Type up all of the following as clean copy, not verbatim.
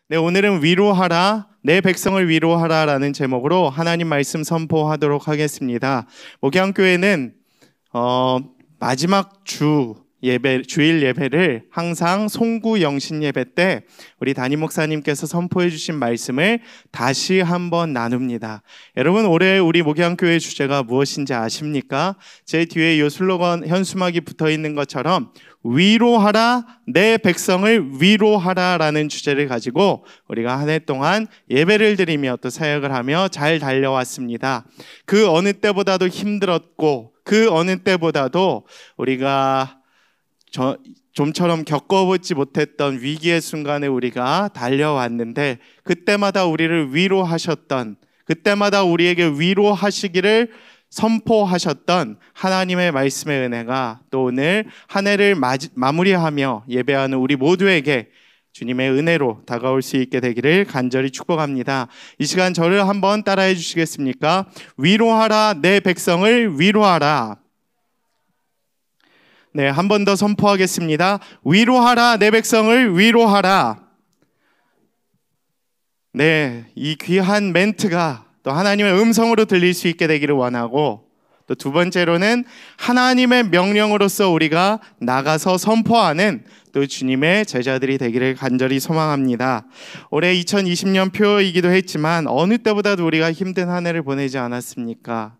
네, 오늘은 위로하라, 내 백성을 위로하라라는 제목으로 하나님 말씀 선포하도록 하겠습니다. 목양교회는 마지막 주일 예배를 항상 송구 영신 예배 때 우리 담임 목사님께서 선포해 주신 말씀을 다시 한번 나눕니다. 여러분, 올해 우리 목양교회 주제가 무엇인지 아십니까? 제 뒤에 이 슬로건 현수막이 붙어 있는 것처럼 위로하라, 내 백성을 위로하라 라는 주제를 가지고 우리가 한 해 동안 예배를 드리며 또 사역을 하며 잘 달려왔습니다. 그 어느 때보다도 힘들었고 그 어느 때보다도 우리가 좀처럼 겪어보지 못했던 위기의 순간에 우리가 달려왔는데, 그때마다 우리를 위로하셨던, 그때마다 우리에게 위로하시기를 선포하셨던 하나님의 말씀의 은혜가 또 오늘 한 해를 마무리하며 예배하는 우리 모두에게 주님의 은혜로 다가올 수 있게 되기를 간절히 축복합니다. 이 시간 저를 한번 따라해 주시겠습니까? 위로하라, 내 백성을 위로하라. 네, 한 번 더 선포하겠습니다. 위로하라, 내 백성을 위로하라. 네, 이 귀한 멘트가 또 하나님의 음성으로 들릴 수 있게 되기를 원하고, 또 두 번째로는 하나님의 명령으로서 우리가 나가서 선포하는 또 주님의 제자들이 되기를 간절히 소망합니다. 올해 2020년 표이기도 했지만 어느 때보다도 우리가 힘든 한 해를 보내지 않았습니까?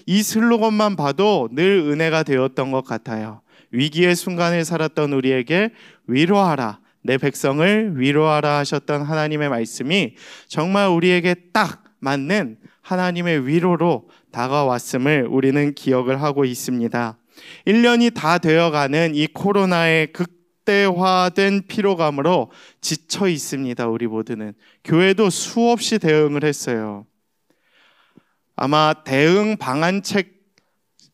이 슬로건만 봐도 늘 은혜가 되었던 것 같아요. 위기의 순간을 살았던 우리에게 위로하라, 내 백성을 위로하라 하셨던 하나님의 말씀이 정말 우리에게 딱 맞는 하나님의 위로로 다가왔음을 우리는 기억을 하고 있습니다. 1년이 다 되어가는 이 코로나의 극대화된 피로감으로 지쳐 있습니다. 우리 모두는. 교회도 수없이 대응을 했어요. 아마 대응 방안책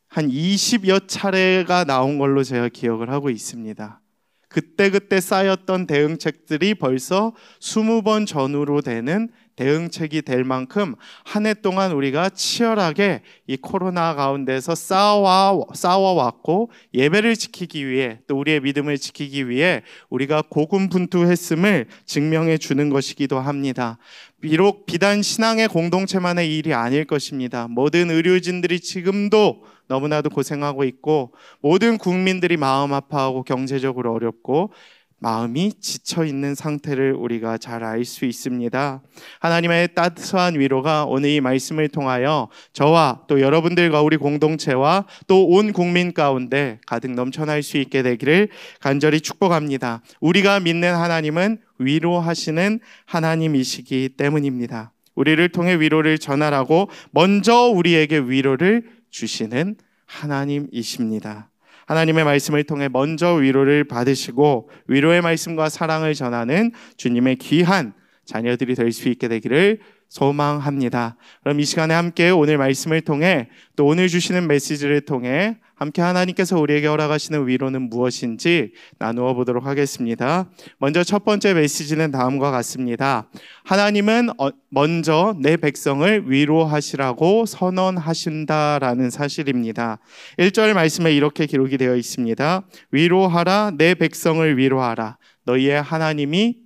한 20여 차례가 나온 걸로 제가 기억을 하고 있습니다. 그때 쌓였던 대응책들이 벌써 20번 전후로 되는 대응책이 될 만큼 한 해 동안 우리가 치열하게 이 코로나 가운데서 싸워왔고, 예배를 지키기 위해 또 우리의 믿음을 지키기 위해 우리가 고군분투했음을 증명해 주는 것이기도 합니다. 비록 비단 신앙의 공동체만의 일이 아닐 것입니다. 모든 의료진들이 지금도 너무나도 고생하고 있고, 모든 국민들이 마음 아파하고 경제적으로 어렵고 마음이 지쳐있는 상태를 우리가 잘 알 수 있습니다. 하나님의 따스한 위로가 오늘 이 말씀을 통하여 저와 또 여러분들과 우리 공동체와 또 온 국민 가운데 가득 넘쳐날 수 있게 되기를 간절히 축복합니다. 우리가 믿는 하나님은 위로하시는 하나님이시기 때문입니다. 우리를 통해 위로를 전하라고 먼저 우리에게 위로를 주시는 하나님이십니다. 하나님의 말씀을 통해 먼저 위로를 받으시고 위로의 말씀과 사랑을 전하는 주님의 귀한 자녀들이 될 수 있게 되기를 소망합니다. 그럼 이 시간에 함께 오늘 말씀을 통해 또 오늘 주시는 메시지를 통해 함께 하나님께서 우리에게 허락하시는 위로는 무엇인지 나누어 보도록 하겠습니다. 먼저 첫 번째 메시지는 다음과 같습니다. 하나님은 먼저 내 백성을 위로하시라고 선언하신다라는 사실입니다. 1절 말씀에 이렇게 기록이 되어 있습니다. 위로하라, 내 백성을 위로하라. 너희의 하나님이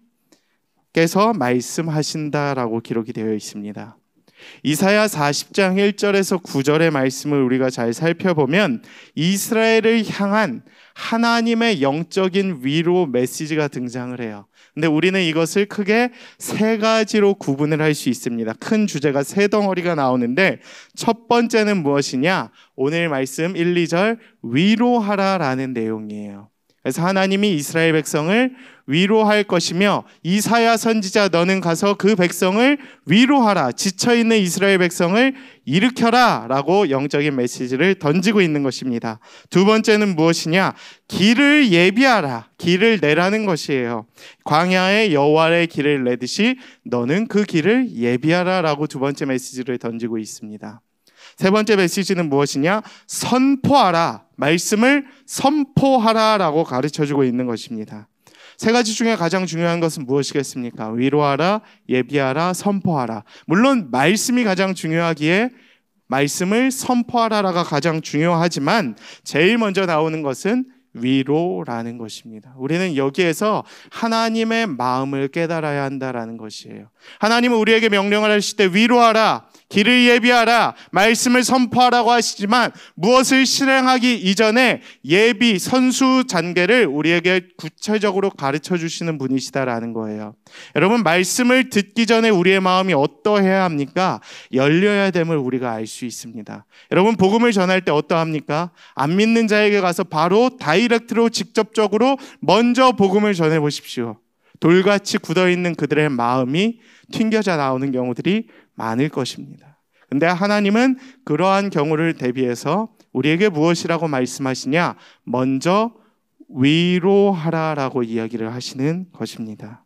께서 말씀하신다라고 기록이 되어 있습니다. 이사야 40장 1절에서 9절의 말씀을 우리가 잘 살펴보면 이스라엘을 향한 하나님의 영적인 위로 메시지가 등장을 해요. 근데 우리는 이것을 크게 세 가지로 구분을 할 수 있습니다. 큰 주제가 세 덩어리가 나오는데, 첫 번째는 무엇이냐? 오늘 말씀 1, 2절 위로하라라는 내용이에요. 그래서 하나님이 이스라엘 백성을 위로할 것이며, 이사야 선지자 너는 가서 그 백성을 위로하라, 지쳐있는 이스라엘 백성을 일으켜라 라고 영적인 메시지를 던지고 있는 것입니다. 두 번째는 무엇이냐? 길을 예비하라, 길을 내라는 것이에요. 광야에 여호와의 길을 내듯이 너는 그 길을 예비하라 라고 두 번째 메시지를 던지고 있습니다. 세 번째 메시지는 무엇이냐? 선포하라, 말씀을 선포하라 라고 가르쳐주고 있는 것입니다. 세 가지 중에 가장 중요한 것은 무엇이겠습니까? 위로하라, 예비하라, 선포하라. 물론 말씀이 가장 중요하기에 말씀을 선포하라가 가장 중요하지만 제일 먼저 나오는 것은 위로라는 것입니다. 우리는 여기에서 하나님의 마음을 깨달아야 한다라는 것이에요. 하나님은 우리에게 명령을 하실 때 위로하라, 길을 예비하라, 말씀을 선포하라고 하시지만 무엇을 실행하기 이전에 예비, 선수 단계를 우리에게 구체적으로 가르쳐 주시는 분이시다라는 거예요. 여러분, 말씀을 듣기 전에 우리의 마음이 어떠해야 합니까? 열려야 됨을 우리가 알 수 있습니다. 여러분, 복음을 전할 때 어떠합니까? 안 믿는 자에게 가서 바로 다이렉트로 직접적으로 먼저 복음을 전해 보십시오. 돌같이 굳어있는 그들의 마음이 튕겨져 나오는 경우들이 많을 것입니다. 근데 하나님은 그러한 경우를 대비해서 우리에게 무엇이라고 말씀하시냐? 먼저 위로하라라고 이야기를 하시는 것입니다.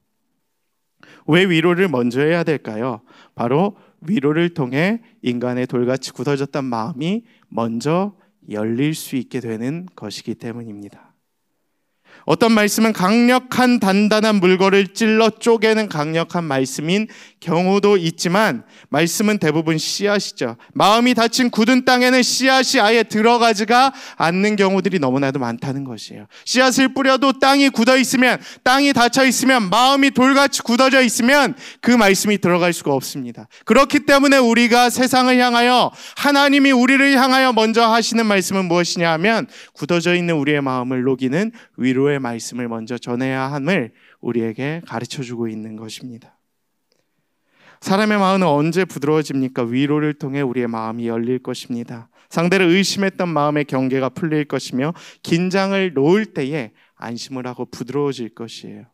왜 위로를 먼저 해야 될까요? 바로 위로를 통해 인간의 돌같이 굳어졌던 마음이 먼저 열릴 수 있게 되는 것이기 때문입니다. 어떤 말씀은 강력한 단단한 물건을 찔러 쪼개는 강력한 말씀인 경우도 있지만 말씀은 대부분 씨앗이죠. 마음이 닫힌 굳은 땅에는 씨앗이 아예 들어가지가 않는 경우들이 너무나도 많다는 것이에요. 씨앗을 뿌려도 땅이 굳어 있으면, 땅이 닫혀 있으면, 마음이 돌같이 굳어져 있으면 그 말씀이 들어갈 수가 없습니다. 그렇기 때문에 우리가 세상을 향하여, 하나님이 우리를 향하여 먼저 하시는 말씀은 무엇이냐 하면 굳어져 있는 우리의 마음을 녹이는 위로의 말씀을 먼저 전해야 함을 우리에게 가르쳐주고 있는 것입니다. 사람의 마음은 언제 부드러워집니까? 위로를 통해 우리의 마음이 열릴 것입니다. 상대를 의심했던 마음의 경계가 풀릴 것이며 긴장을 놓을 때에 안심을 하고 부드러워질 것이에요.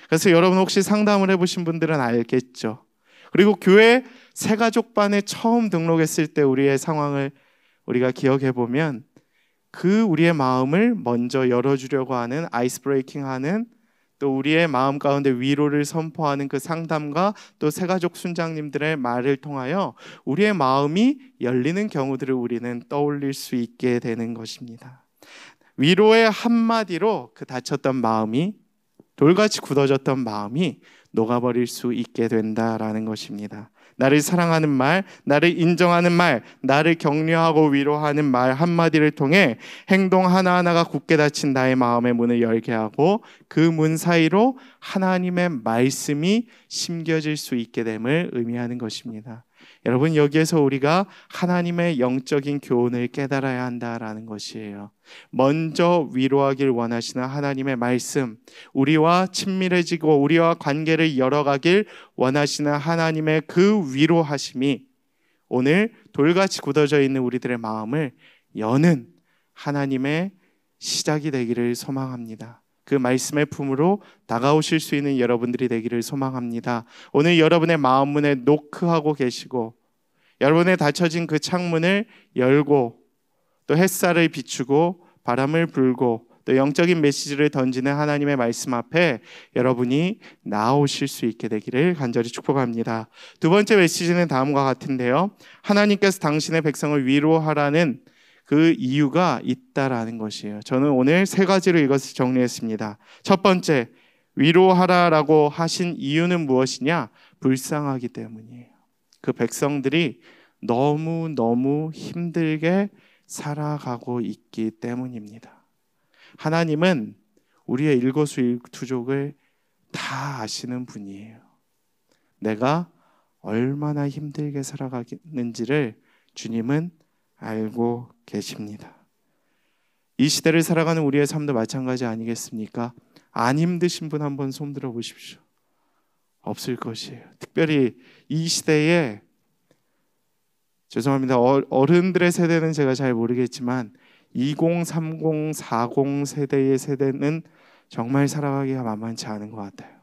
그래서 여러분 혹시 상담을 해보신 분들은 알겠죠. 그리고 교회 새가족반에 처음 등록했을 때 우리의 상황을 우리가 기억해보면 그 우리의 마음을 먼저 열어주려고 하는, 아이스 브레이킹 하는, 또 우리의 마음 가운데 위로를 선포하는 그 상담과 또 새가족 순장님들의 말을 통하여 우리의 마음이 열리는 경우들을 우리는 떠올릴 수 있게 되는 것입니다. 위로의 한마디로 그 다쳤던 마음이, 돌같이 굳어졌던 마음이 녹아버릴 수 있게 된다라는 것입니다. 나를 사랑하는 말, 나를 인정하는 말, 나를 격려하고 위로하는 말 한마디를 통해 행동 하나하나가 굳게 닫힌 나의 마음의 문을 열게 하고 그 문 사이로 하나님의 말씀이 심겨질 수 있게 됨을 의미하는 것입니다. 여러분, 여기에서 우리가 하나님의 영적인 교훈을 깨달아야 한다라는 것이에요. 먼저 위로하길 원하시는 하나님의 말씀, 우리와 친밀해지고 우리와 관계를 열어가길 원하시는 하나님의 그 위로하심이 오늘 돌같이 굳어져 있는 우리들의 마음을 여는 하나님의 시작이 되기를 소망합니다. 그 말씀의 품으로 다가오실 수 있는 여러분들이 되기를 소망합니다. 오늘 여러분의 마음 문에 노크하고 계시고 여러분의 닫혀진 그 창문을 열고 또 햇살을 비추고 바람을 불고 또 영적인 메시지를 던지는 하나님의 말씀 앞에 여러분이 나오실 수 있게 되기를 간절히 축복합니다. 두 번째 메시지는 다음과 같은데요. 하나님께서 당신의 백성을 위로하라는 그 이유가 있다라는 것이에요. 저는 오늘 세 가지로 이것을 정리했습니다. 첫 번째, 위로하라라고 하신 이유는 무엇이냐? 불쌍하기 때문이에요. 그 백성들이 너무너무 힘들게 살아가고 있기 때문입니다. 하나님은 우리의 일거수일투족을 다 아시는 분이에요. 내가 얼마나 힘들게 살아가는지를 주님은 알고 계십니다. 이 시대를 살아가는 우리의 삶도 마찬가지 아니겠습니까? 안 힘드신 분 한번 손들어 보십시오. 없을 것이에요. 특별히 이 시대에, 죄송합니다, 어른들의 세대는 제가 잘 모르겠지만 20, 30, 40 세대의 세대는 정말 살아가기가 만만치 않은 것 같아요.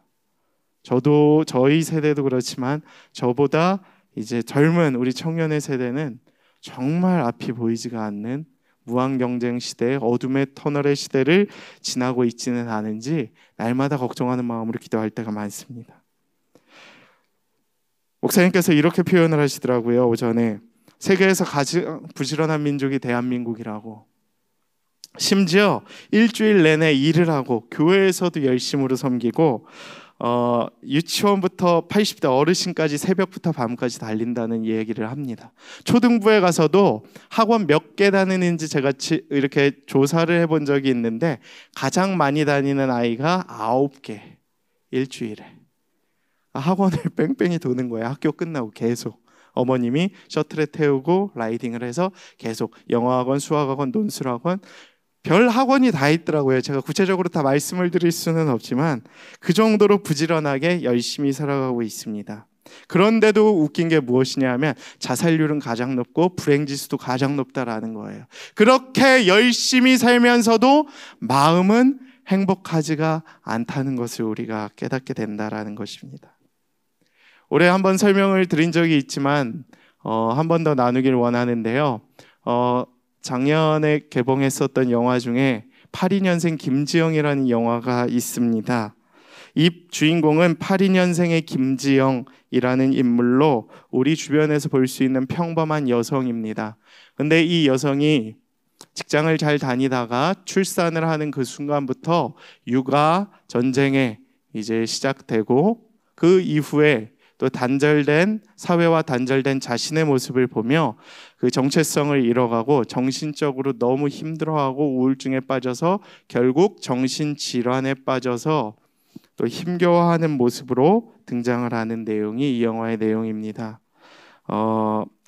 저도, 저희 세대도 그렇지만 저보다 이제 젊은 우리 청년의 세대는 정말 앞이 보이지가 않는 무한경쟁 시대, 어둠의 터널의 시대를 지나고 있지는 않은지 날마다 걱정하는 마음으로 기도할 때가 많습니다. 목사님께서 이렇게 표현을 하시더라고요. 오전에 세계에서 가장 부지런한 민족이 대한민국이라고. 심지어 일주일 내내 일을 하고 교회에서도 열심으로 섬기고 유치원부터 80대 어르신까지 새벽부터 밤까지 달린다는 얘기를 합니다. 초등부에 가서도 학원 몇 개 다니는지 제가 이렇게 조사를 해본 적이 있는데 가장 많이 다니는 아이가 9개 일주일에. 학원을 뺑뺑이 도는 거예요. 학교 끝나고 계속 어머님이 셔틀에 태우고 라이딩을 해서 계속 영어학원, 수학학원, 논술학원, 별 학원이 다 있더라고요. 제가 구체적으로 다 말씀을 드릴 수는 없지만 그 정도로 부지런하게 열심히 살아가고 있습니다. 그런데도 웃긴 게 무엇이냐 하면 자살률은 가장 높고 불행지수도 가장 높다라는 거예요. 그렇게 열심히 살면서도 마음은 행복하지가 않다는 것을 우리가 깨닫게 된다라는 것입니다. 올해 한번 설명을 드린 적이 있지만 한 번 더 나누길 원하는데요. 작년에 개봉했었던 영화 중에 82년생 김지영이라는 영화가 있습니다. 이 주인공은 82년생의 김지영이라는 인물로 우리 주변에서 볼 수 있는 평범한 여성입니다. 근데 이 여성이 직장을 잘 다니다가 출산을 하는 그 순간부터 육아 전쟁에 이제 시작되고 그 이후에 또 단절된 사회와 단절된 자신의 모습을 보며 그 정체성을 잃어가고 정신적으로 너무 힘들어하고 우울증에 빠져서 결국 정신질환에 빠져서 또 힘겨워하는 모습으로 등장을 하는 내용이 이 영화의 내용입니다.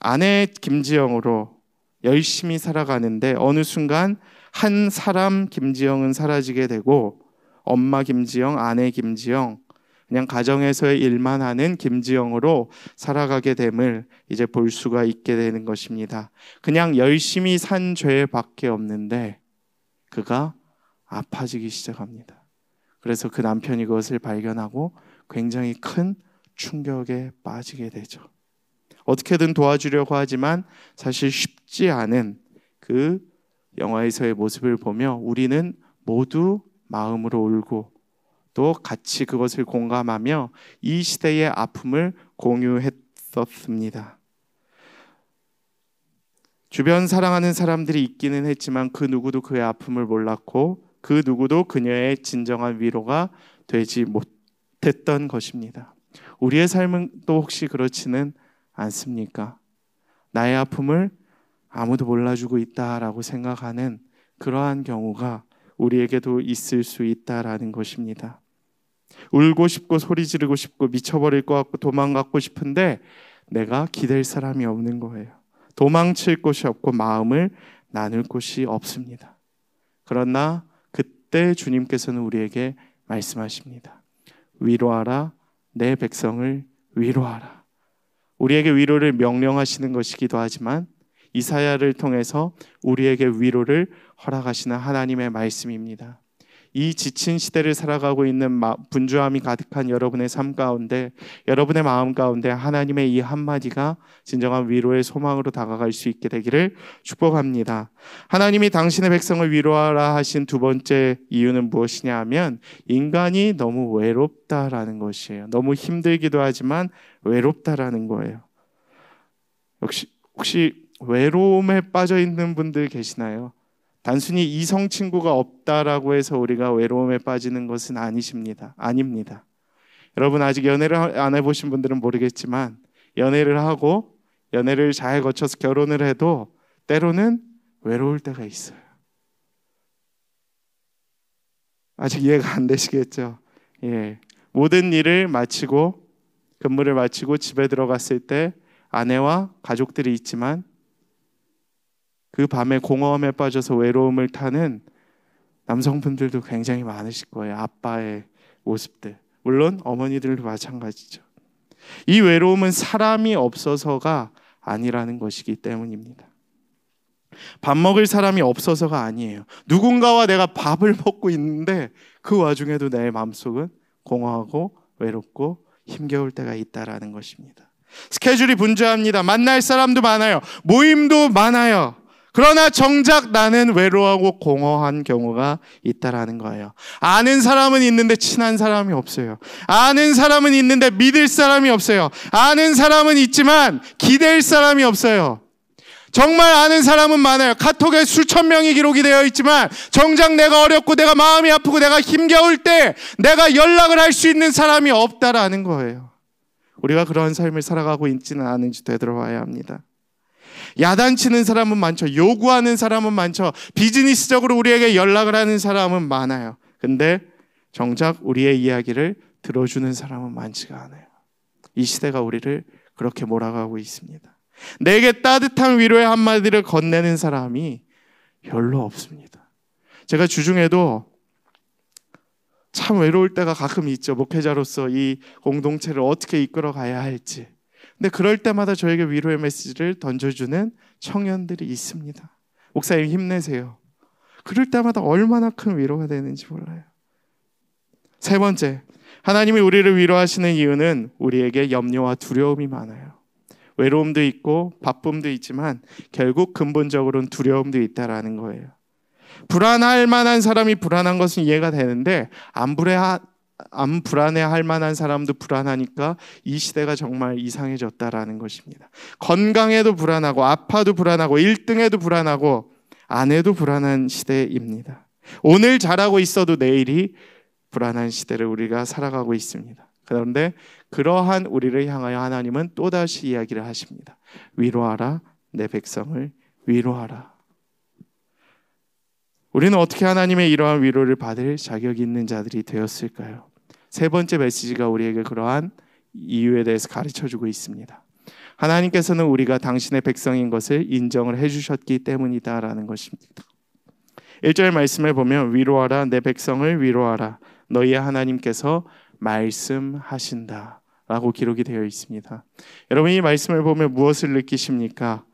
아내 김지영으로 열심히 살아가는데 어느 순간 한 사람 김지영은 사라지게 되고 엄마 김지영, 아내 김지영, 그냥 가정에서의 일만 하는 김지영으로 살아가게 됨을 이제 볼 수가 있게 되는 것입니다. 그냥 열심히 산 죄밖에 없는데 그가 아파지기 시작합니다. 그래서 그 남편이 그것을 발견하고 굉장히 큰 충격에 빠지게 되죠. 어떻게든 도와주려고 하지만 사실 쉽지 않은 그 영화에서의 모습을 보며 우리는 모두 마음으로 울고 또 같이 그것을 공감하며 이 시대의 아픔을 공유했었습니다. 주변 사랑하는 사람들이 있기는 했지만 그 누구도 그의 아픔을 몰랐고 그 누구도 그녀의 진정한 위로가 되지 못했던 것입니다. 우리의 삶은 또 혹시 그렇지는 않습니까? 나의 아픔을 아무도 몰라주고 있다라고 생각하는 그러한 경우가 우리에게도 있을 수 있다라는 것입니다. 울고 싶고 소리 지르고 싶고 미쳐버릴 것 같고 도망가고 싶은데 내가 기댈 사람이 없는 거예요. 도망칠 곳이 없고 마음을 나눌 곳이 없습니다. 그러나 그때 주님께서는 우리에게 말씀하십니다. 위로하라, 내 백성을 위로하라. 우리에게 위로를 명령하시는 것이기도 하지만 이사야를 통해서 우리에게 위로를 허락하시는 하나님의 말씀입니다. 이 지친 시대를 살아가고 있는 분주함이 가득한 여러분의 삶 가운데, 여러분의 마음 가운데 하나님의 이 한마디가 진정한 위로의 소망으로 다가갈 수 있게 되기를 축복합니다. 하나님이 당신의 백성을 위로하라 하신 두 번째 이유는 무엇이냐 하면 인간이 너무 외롭다라는 것이에요. 너무 힘들기도 하지만 외롭다라는 거예요. 혹시 외로움에 빠져 있는 분들 계시나요? 단순히 이성 친구가 없다라고 해서 우리가 외로움에 빠지는 것은 아닙니다. 여러분 아직 연애를 안 해보신 분들은 모르겠지만 연애를 하고 연애를 잘 거쳐서 결혼을 해도 때로는 외로울 때가 있어요. 아직 이해가 안 되시겠죠? 예. 모든 일을 마치고 근무를 마치고 집에 들어갔을 때 아내와 가족들이 있지만 그 밤에 공허함에 빠져서 외로움을 타는 남성분들도 굉장히 많으실 거예요. 아빠의 모습들. 물론 어머니들도 마찬가지죠. 이 외로움은 사람이 없어서가 아니라는 것이기 때문입니다. 밥 먹을 사람이 없어서가 아니에요. 누군가와 내가 밥을 먹고 있는데 그 와중에도 내 마음속은 공허하고 외롭고 힘겨울 때가 있다라는 것입니다. 스케줄이 분주합니다. 만날 사람도 많아요. 모임도 많아요. 그러나 정작 나는 외로워하고 공허한 경우가 있다라는 거예요. 아는 사람은 있는데 친한 사람이 없어요. 아는 사람은 있는데 믿을 사람이 없어요. 아는 사람은 있지만 기댈 사람이 없어요. 정말 아는 사람은 많아요. 카톡에 수천 명이 기록이 되어 있지만 정작 내가 어렵고 내가 마음이 아프고 내가 힘겨울 때 내가 연락을 할 수 있는 사람이 없다라는 거예요. 우리가 그런 삶을 살아가고 있지는 않은지 되돌아봐야 합니다. 야단치는 사람은 많죠. 요구하는 사람은 많죠. 비즈니스적으로 우리에게 연락을 하는 사람은 많아요. 근데 정작 우리의 이야기를 들어주는 사람은 많지가 않아요. 이 시대가 우리를 그렇게 몰아가고 있습니다. 내게 따뜻한 위로의 한마디를 건네는 사람이 별로 없습니다. 제가 주중에도 참 외로울 때가 가끔 있죠. 목회자로서 이 공동체를 어떻게 이끌어 가야 할지. 근데 그럴 때마다 저에게 위로의 메시지를 던져주는 청년들이 있습니다. 목사님 힘내세요. 그럴 때마다 얼마나 큰 위로가 되는지 몰라요. 세 번째, 하나님이 우리를 위로하시는 이유는 우리에게 염려와 두려움이 많아요. 외로움도 있고 바쁨도 있지만 결국 근본적으로는 두려움도 있다라는 거예요. 불안할 만한 사람이 불안한 것은 이해가 되는데 안 불안해할 만한 사람도 불안하니까 이 시대가 정말 이상해졌다라는 것입니다. 건강에도 불안하고 아파도 불안하고 1등에도 불안하고 안 해도 불안한 시대입니다. 오늘 잘하고 있어도 내일이 불안한 시대를 우리가 살아가고 있습니다. 그런데 그러한 우리를 향하여 하나님은 또다시 이야기를 하십니다. 위로하라, 내 백성을 위로하라. 우리는 어떻게 하나님의 이러한 위로를 받을 자격이 있는 자들이 되었을까요? 세 번째 메시지가 우리에게 그러한 이유에 대해서 가르쳐주고 있습니다. 하나님께서는 우리가 당신의 백성인 것을 인정을 해주셨기 때문이다라는 것입니다. 1절 말씀을 보면 위로하라, 내 백성을 위로하라, 너희의 하나님께서 말씀하신다 라고 기록이 되어 있습니다. 여러분 이 말씀을 보면 무엇을 느끼십니까?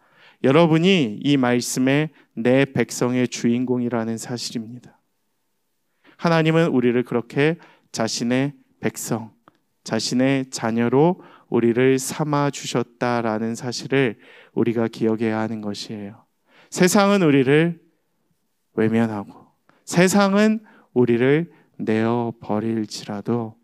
여러분이 이 말씀에 내 백성의 주인공이라는 사실입니다. 하나님은 우리를 그렇게 자신의 백성, 자신의 자녀로 우리를 삼아 주셨다라는 사실을 우리가 기억해야 하는 것이에요. 세상은 우리를 외면하고 세상은 우리를 내어 버릴지라도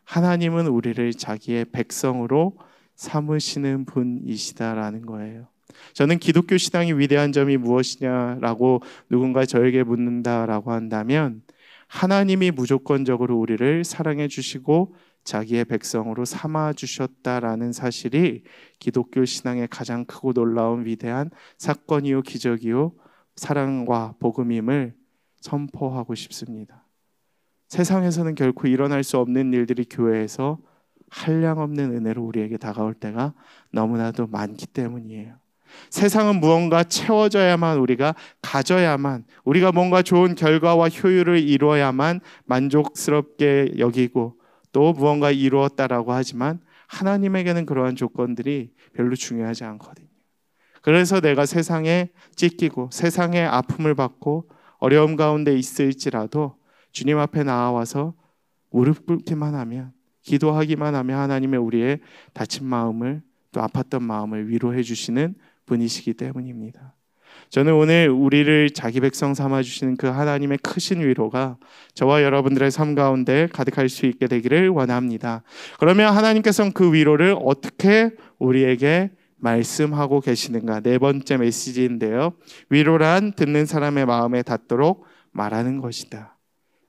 하나님은 우리를 자기의 백성으로 삼으시는 분이시다라는 거예요. 저는 기독교 신앙이 위대한 점이 무엇이냐라고 누군가 저에게 묻는다라고 한다면 하나님이 무조건적으로 우리를 사랑해 주시고 자기의 백성으로 삼아 주셨다라는 사실이 기독교 신앙의 가장 크고 놀라운 위대한 사건이요 기적이요 사랑과 복음임을 선포하고 싶습니다. 세상에서는 결코 일어날 수 없는 일들이 교회에서 한량없는 은혜로 우리에게 다가올 때가 너무나도 많기 때문이에요. 세상은 무언가 채워져야만 우리가 가져야만 우리가 뭔가 좋은 결과와 효율을 이루어야만 만족스럽게 여기고 또 무언가 이루었다라고 하지만 하나님에게는 그러한 조건들이 별로 중요하지 않거든요. 그래서 내가 세상에 찢기고 세상에 아픔을 받고 어려움 가운데 있을지라도 주님 앞에 나와서 무릎 꿇기만 하면 기도하기만 하면 하나님의 우리의 다친 마음을 또 아팠던 마음을 위로해 주시는 분이시기 때문입니다. 저는 오늘 우리를 자기 백성 삼아주시는 그 하나님의 크신 위로가 저와 여러분들의 삶 가운데 가득할 수 있게 되기를 원합니다. 그러면 하나님께서는 그 위로를 어떻게 우리에게 말씀하고 계시는가? 네 번째 메시지인데요. 위로란 듣는 사람의 마음에 닿도록 말하는 것이다.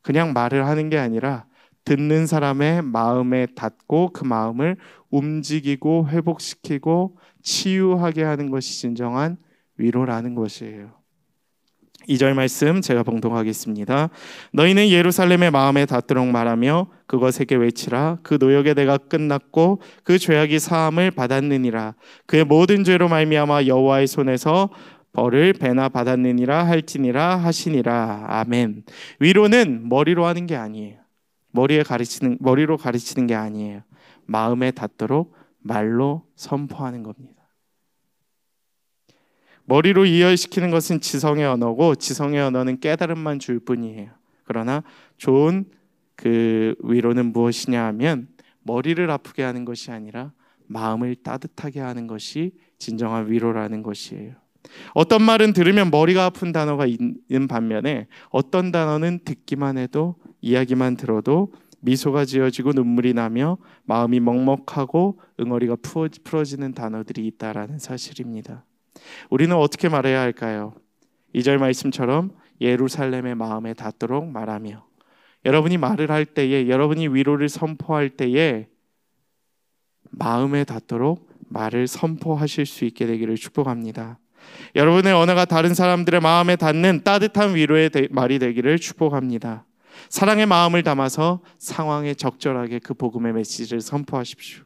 그냥 말을 하는 게 아니라 듣는 사람의 마음에 닿고 그 마음을 움직이고 회복시키고 치유하게 하는 것이 진정한 위로라는 것이에요. 2절 말씀 제가 봉독하겠습니다. 너희는 예루살렘의 마음에 닿도록 말하며 그것에게 외치라. 그 노역의 대가 끝났고 그 죄악이 사함을 받았느니라. 그의 모든 죄로 말미암아 여호와의 손에서 벌을 배나 받았느니라 할지니라 하시니라. 아멘. 위로는 머리로 하는 게 아니에요. 머리로 가르치는 게 아니에요. 마음에 닿도록 말로 선포하는 겁니다. 머리로 이해시키는 것은 지성의 언어고 지성의 언어는 깨달음만 줄 뿐이에요. 그러나 좋은 그 위로는 무엇이냐 하면 머리를 아프게 하는 것이 아니라 마음을 따뜻하게 하는 것이 진정한 위로라는 것이에요. 어떤 말은 들으면 머리가 아픈 단어가 있는 반면에 어떤 단어는 듣기만 해도 이야기만 들어도 미소가 지어지고 눈물이 나며 마음이 먹먹하고 응어리가 풀어지는 단어들이 있다라는 사실입니다. 우리는 어떻게 말해야 할까요? 2절 말씀처럼 예루살렘의 마음에 닿도록 말하며, 여러분이 말을 할 때에, 여러분이 위로를 선포할 때에 마음에 닿도록 말을 선포하실 수 있게 되기를 축복합니다. 여러분의 언어가 다른 사람들의 마음에 닿는 따뜻한 위로의 말이 되기를 축복합니다. 사랑의 마음을 담아서 상황에 적절하게 그 복음의 메시지를 선포하십시오.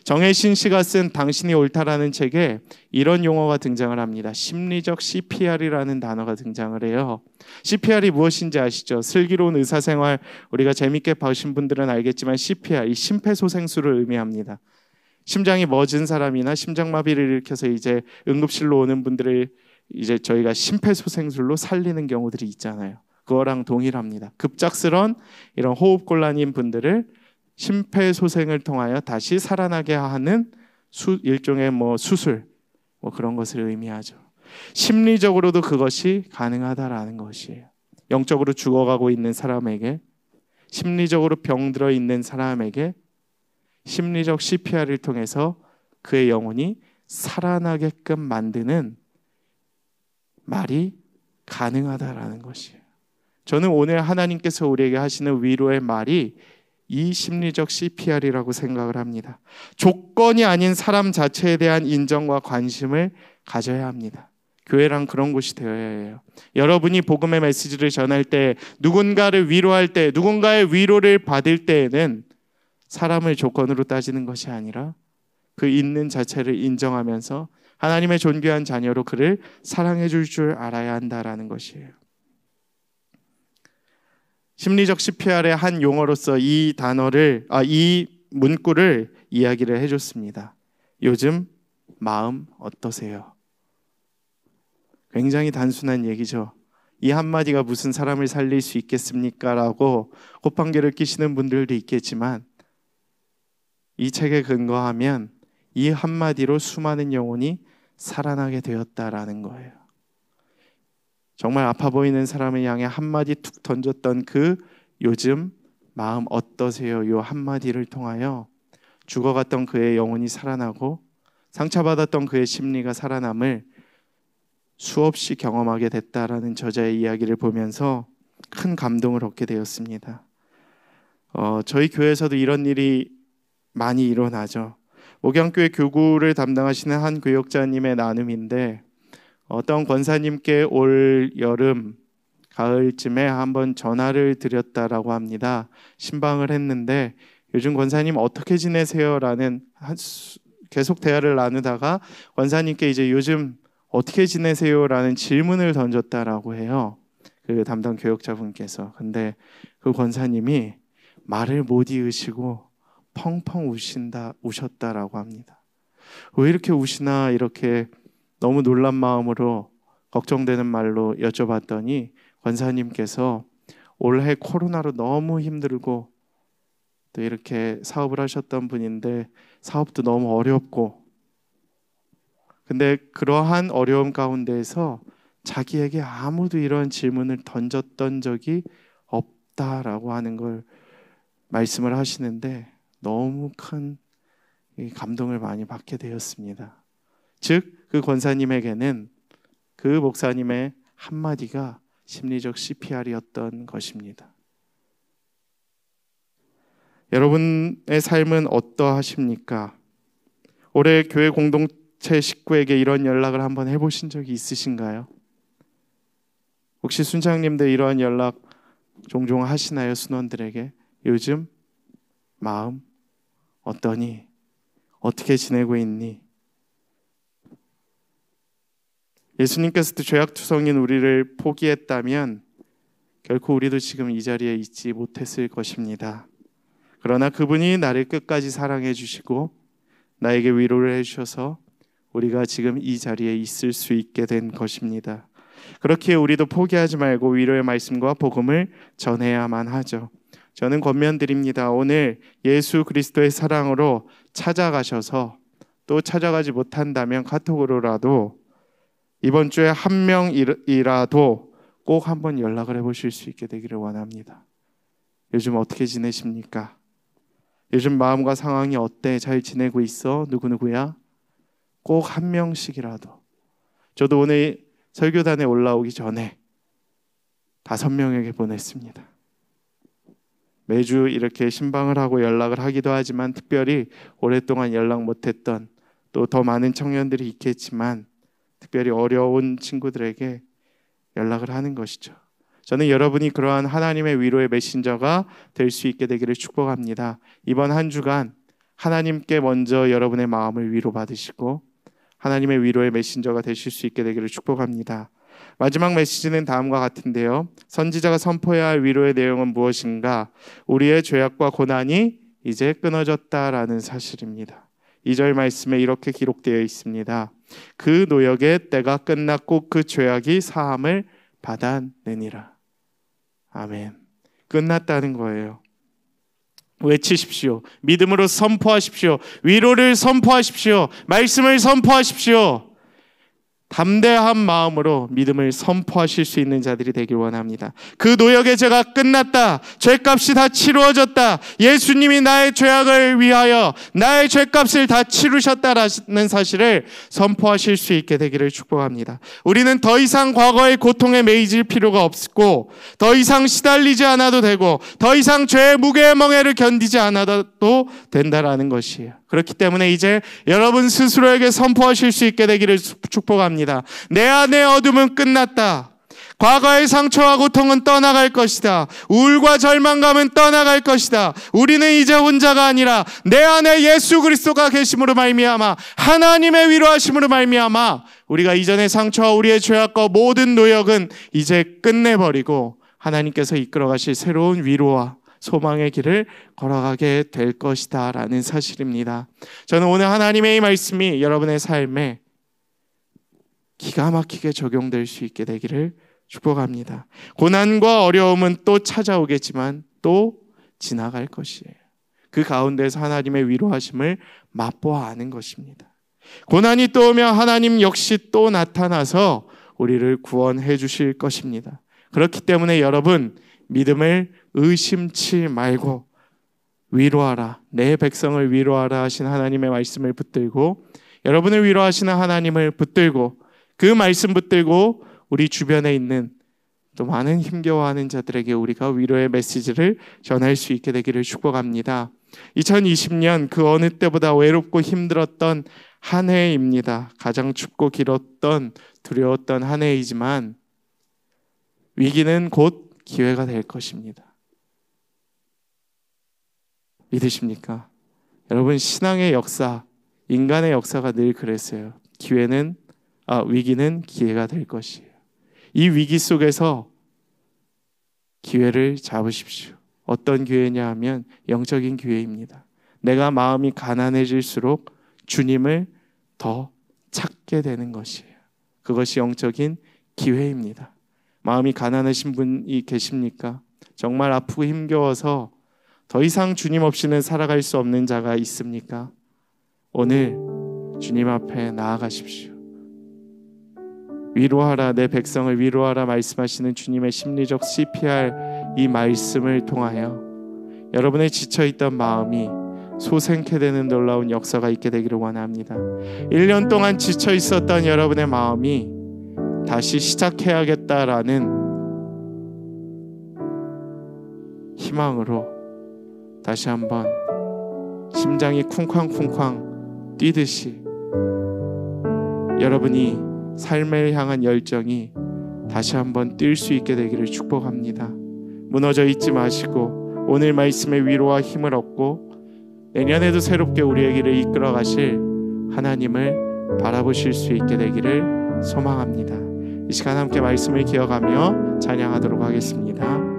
정혜신 씨가 쓴 당신이 옳다라는 책에 이런 용어가 등장을 합니다. 심리적 CPR이라는 단어가 등장을 해요. CPR이 무엇인지 아시죠? 슬기로운 의사생활 우리가 재밌게 보신 분들은 알겠지만 CPR, 이 심폐소생술을 의미합니다. 심장이 멎은 사람이나 심장마비를 일으켜서 이제 응급실로 오는 분들을 이제 저희가 심폐소생술로 살리는 경우들이 있잖아요. 그거랑 동일합니다. 급작스런 이런 호흡곤란인 분들을 심폐소생을 통하여 다시 살아나게 하는 일종의 수술 그런 것을 의미하죠. 심리적으로도 그것이 가능하다라는 것이에요. 영적으로 죽어가고 있는 사람에게, 심리적으로 병들어 있는 사람에게 심리적 CPR을 통해서 그의 영혼이 살아나게끔 만드는 말이 가능하다라는 것이에요. 저는 오늘 하나님께서 우리에게 하시는 위로의 말이 이 심리적 CPR이라고 생각을 합니다. 조건이 아닌 사람 자체에 대한 인정과 관심을 가져야 합니다. 교회란 그런 곳이 되어야 해요. 여러분이 복음의 메시지를 전할 때, 누군가를 위로할 때, 누군가의 위로를 받을 때에는 사람을 조건으로 따지는 것이 아니라 그 있는 자체를 인정하면서 하나님의 존귀한 자녀로 그를 사랑해 줄 알아야 한다라는 것이에요. 심리적 CPR의 한 용어로서 이 문구를 이야기를 해줬습니다. 요즘 마음 어떠세요? 굉장히 단순한 얘기죠. 이 한마디가 무슨 사람을 살릴 수 있겠습니까? 라고 콧방귀를 끼시는 분들도 있겠지만, 이 책에 근거하면 이 한마디로 수많은 영혼이 살아나게 되었다라는 거예요. 정말 아파 보이는 사람을 향해 한마디 툭 던졌던 그 요즘 마음 어떠세요? 요 한마디를 통하여 죽어갔던 그의 영혼이 살아나고 상처받았던 그의 심리가 살아남을 수없이 경험하게 됐다라는 저자의 이야기를 보면서 큰 감동을 얻게 되었습니다. 저희 교회에서도 이런 일이 많이 일어나죠. 목양교회 교구를 담당하시는 한 교역자님의 나눔인데, 어떤 권사님께 올 여름 가을쯤에 한번 전화를 드렸다라고 합니다. 신방을 했는데 요즘 권사님 어떻게 지내세요? 라는 계속 대화를 나누다가 권사님께 이제 요즘 어떻게 지내세요? 라는 질문을 던졌다라고 해요. 그 담당 교역자분께서. 근데 그 권사님이 말을 못 이으시고 펑펑 우셨다라고 합니다. 왜 이렇게 우시나 이렇게 너무 놀란 마음으로 걱정되는 말로 여쭤봤더니 권사님께서 올해 코로나로 너무 힘들고 또 이렇게 사업을 하셨던 분인데 사업도 너무 어렵고, 근데 그러한 어려움 가운데에서 자기에게 아무도 이런 질문을 던졌던 적이 없다라고 하는 걸 말씀을 하시는데 너무 큰 감동을 많이 받게 되었습니다. 즉 그 권사님에게는 그 목사님의 한마디가 심리적 CPR이었던 것입니다. 여러분의 삶은 어떠하십니까? 올해 교회 공동체 식구에게 이런 연락을 한번 해보신 적이 있으신가요? 혹시 순장님들 이러한 연락 종종 하시나요? 순원들에게 요즘 마음 어떠니? 어떻게 지내고 있니? 예수님께서도 죄악투성인 우리를 포기했다면 결코 우리도 지금 이 자리에 있지 못했을 것입니다. 그러나 그분이 나를 끝까지 사랑해 주시고 나에게 위로를 해주셔서 우리가 지금 이 자리에 있을 수 있게 된 것입니다. 그렇기에 우리도 포기하지 말고 위로의 말씀과 복음을 전해야만 하죠. 저는 권면드립니다. 오늘 예수 그리스도의 사랑으로 찾아가셔서, 또 찾아가지 못한다면 카톡으로라도 이번 주에 한 명이라도 꼭 한번 연락을 해보실 수 있게 되기를 원합니다. 요즘 어떻게 지내십니까? 요즘 마음과 상황이 어때? 잘 지내고 있어? 누구누구야? 꼭 한 명씩이라도 저도 오늘 설교단에 올라오기 전에 5명에게 보냈습니다. 매주 이렇게 신방을 하고 연락을 하기도 하지만 특별히 오랫동안 연락 못했던 또 더 많은 청년들이 있겠지만 특별히 어려운 친구들에게 연락을 하는 것이죠. 저는 여러분이 그러한 하나님의 위로의 메신저가 될 수 있게 되기를 축복합니다. 이번 한 주간 하나님께 먼저 여러분의 마음을 위로받으시고 하나님의 위로의 메신저가 되실 수 있게 되기를 축복합니다. 마지막 메시지는 다음과 같은데요. 선지자가 선포해야 할 위로의 내용은 무엇인가? 우리의 죄악과 고난이 이제 끊어졌다라는 사실입니다. 2절 말씀에 이렇게 기록되어 있습니다. 그 노역의 때가 끝났고 그 죄악이 사함을 받아내니라. 아멘. 끝났다는 거예요. 외치십시오. 믿음으로 선포하십시오. 위로를 선포하십시오. 말씀을 선포하십시오. 담대한 마음으로 믿음을 선포하실 수 있는 자들이 되길 원합니다. 그 노역의 죄가 끝났다. 죄값이 다 치루어졌다. 예수님이 나의 죄악을 위하여 나의 죄값을 다 치르셨다라는 사실을 선포하실 수 있게 되기를 축복합니다. 우리는 더 이상 과거의 고통에 매이질 필요가 없고 더 이상 시달리지 않아도 되고 더 이상 죄의 무게의 멍에를 견디지 않아도 된다라는 것이에요. 그렇기 때문에 이제 여러분 스스로에게 선포하실 수 있게 되기를 축복합니다. 내 안의 어둠은 끝났다. 과거의 상처와 고통은 떠나갈 것이다. 우울과 절망감은 떠나갈 것이다. 우리는 이제 혼자가 아니라 내 안에 예수 그리스도가 계심으로 말미암아 하나님의 위로하심으로 말미암아 우리가 이전의 상처와 우리의 죄악과 모든 노역은 이제 끝내버리고 하나님께서 이끌어가실 새로운 위로와 소망의 길을 걸어가게 될 것이다 라는 사실입니다. 저는 오늘 하나님의 이 말씀이 여러분의 삶에 기가 막히게 적용될 수 있게 되기를 축복합니다. 고난과 어려움은 또 찾아오겠지만 또 지나갈 것이에요. 그 가운데서 하나님의 위로하심을 맛보아 아는 것입니다. 고난이 또 오면 하나님 역시 또 나타나서 우리를 구원해 주실 것입니다. 그렇기 때문에 여러분 믿음을 의심치 말고 위로하라. 내 백성을 위로하라 하신 하나님의 말씀을 붙들고 여러분을 위로하시는 하나님을 붙들고 그 말씀 붙들고 우리 주변에 있는 또 많은 힘겨워하는 자들에게 우리가 위로의 메시지를 전할 수 있게 되기를 축복합니다. 2020년 그 어느 때보다 외롭고 힘들었던 한 해입니다. 가장 춥고 길었던 두려웠던 한 해이지만 위기는 곧 기회가 될 것입니다. 믿으십니까? 여러분 신앙의 역사, 인간의 역사가 늘 그랬어요. 위기는 기회가 될 것이에요. 이 위기 속에서 기회를 잡으십시오. 어떤 기회냐 하면 영적인 기회입니다. 내가 마음이 가난해질수록 주님을 더 찾게 되는 것이에요. 그것이 영적인 기회입니다. 마음이 가난하신 분이 계십니까? 정말 아프고 힘겨워서 더 이상 주님 없이는 살아갈 수 없는 자가 있습니까? 오늘 주님 앞에 나아가십시오. 위로하라, 내 백성을 위로하라 말씀하시는 주님의 심리적 CPR 이 말씀을 통하여 여러분의 지쳐있던 마음이 소생케 되는 놀라운 역사가 있게 되기를 원합니다. 1년 동안 지쳐 있었던 여러분의 마음이 다시 시작해야겠다라는 희망으로 다시 한번 심장이 쿵쾅쿵쾅 뛰듯이 여러분이 삶을 향한 열정이 다시 한번 뛸 수 있게 되기를 축복합니다. 무너져 있지 마시고 오늘 말씀의 위로와 힘을 얻고 내년에도 새롭게 우리의 길을 이끌어 가실 하나님을 바라보실 수 있게 되기를 소망합니다. 이 시간 함께 말씀을 기억하며 찬양하도록 하겠습니다.